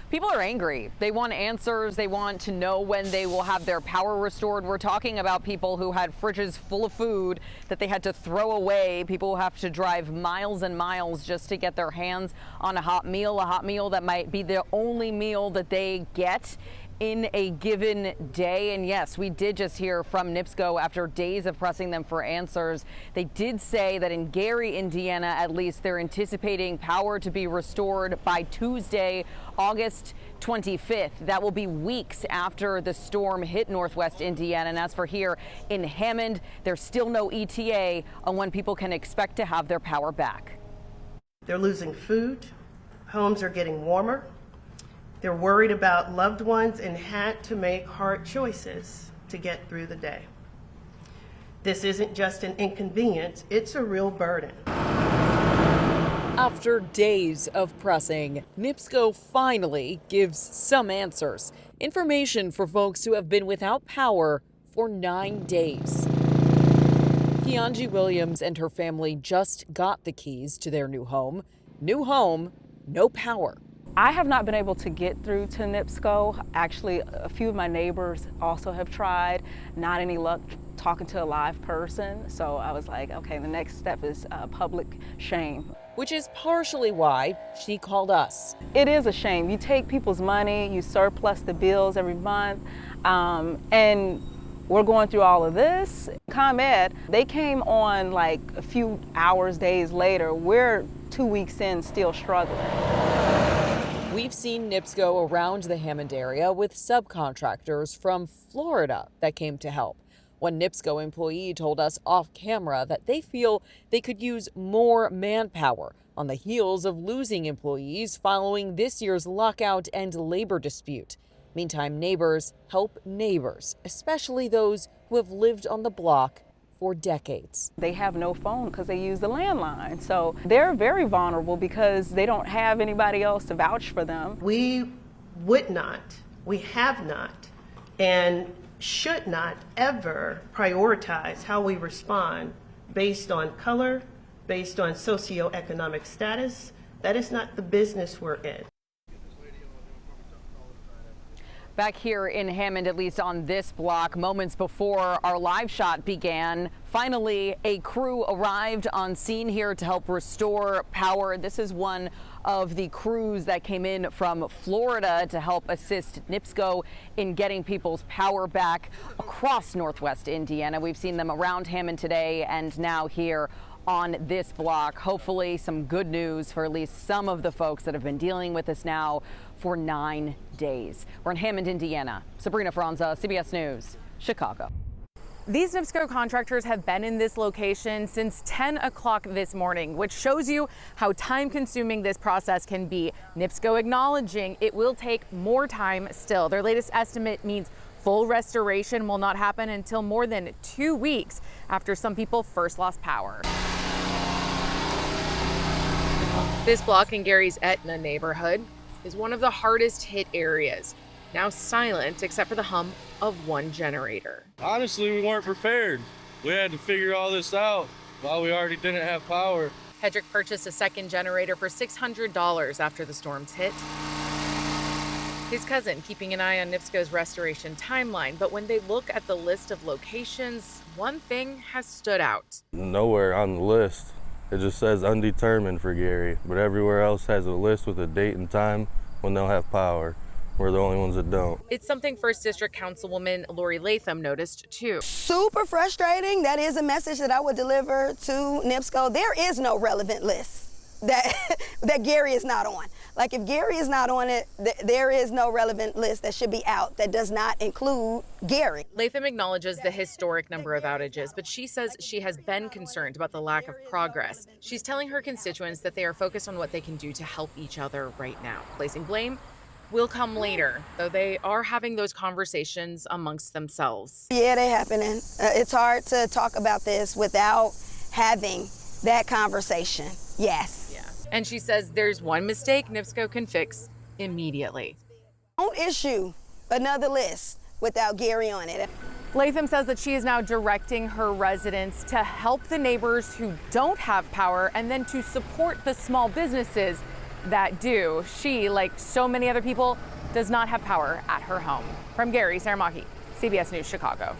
People are angry. They want answers. They want to know when they will have their power restored. We're talking about people who had fridges full of food that they had to throw away. People who have to drive miles and miles just to get their hands on a hot meal that might be the only meal that they get in a given day. And yes, we did just hear from NIPSCO after days of pressing them for answers. They did say that in Gary, Indiana, at least, they're anticipating power to be restored by Tuesday, August 25th. That will be weeks after the storm hit northwest Indiana. And as for here in Hammond, there's still no ETA on when people can expect to have their power back. They're losing food. Homes are getting warmer. They're worried about loved ones and had to make hard choices to get through the day. This isn't just an inconvenience, it's a real burden. After days of pressing, NIPSCO finally gives some answers. Information for folks who have been without power for 9 days. Keonji Williams and her family just got the keys to their new home. New home, no power. I have not been able to get through to NIPSCO. Actually, a few of my neighbors also have tried. Not any luck talking to a live person. So I was like, okay, the next step is public shame. Which is partially why she called us. It is a shame. You take people's money, you surplus the bills every month, and we're going through all of this. ComEd, they came on like a few hours, days later. We're 2 weeks in, still struggling. We've seen NIPSCO around the Hammond area with subcontractors from Florida that came to help. One NIPSCO employee told us off camera that they feel they could use more manpower on the heels of losing employees following this year's lockout and labor dispute. Meantime, neighbors help neighbors, especially those who have lived on the block for decades. They have no phone because they use the landline. So they're very vulnerable because they don't have anybody else to vouch for them. We would not, we have not, and should not ever prioritize how we respond based on color, based on socioeconomic status. That is not the business we're in. Back here in Hammond, at least on this block, moments before our live shot began, finally a crew arrived on scene here to help restore power. This is one of the crews that came in from Florida to help assist NIPSCO in getting people's power back across northwest Indiana. We've seen them around Hammond today and now here on this block. Hopefully some good news for at least some of the folks that have been dealing with this now for 9 days. We're in Hammond, Indiana. Sabrina Franza, CBS News, Chicago. These NIPSCO contractors have been in this location since 10 o'clock this morning, which shows you how time-consuming this process can be. NIPSCO acknowledging it will take more time still. Their latest estimate means full restoration will not happen until more than 2 weeks after some people first lost power. This block in Gary's Etna neighborhood is one of the hardest hit areas. Now silent except for the hum of one generator. Honestly, we weren't prepared. We had to figure all this out while we already didn't have power. Hedrick purchased a second generator for $600 after the storms hit. His cousin keeping an eye on NIPSCO's restoration timeline, but when they look at the list of locations, one thing has stood out. Nowhere on the list. It just says undetermined for Gary, but everywhere else has a list with a date and time when they'll have power. We're the only ones that don't. It's something 1st District Councilwoman Lori Latham noticed too. Super frustrating. That is a message that I would deliver to NIPSCO. There is no relevant list that Gary is not on. Like if Gary is not on it, there is no relevant list that should be out that does not include Gary. Latham acknowledges the historic number of outages, but she says she has been concerned about the lack of progress. She's telling her constituents that they are focused on what they can do to help each other right now. Placing blame will come later, though they are having those conversations amongst themselves. Yeah, they're happening. It's hard to talk about this without having that conversation. Yes. Yeah. And she says there's one mistake NIPSCO can fix immediately. Don't issue another list without Gary on it. Latham says that she is now directing her residents to help the neighbors who don't have power and then to support the small businesses that do. She, like so many other people, does not have power at her home. From Gary, Sarah Maki, CBS News, Chicago.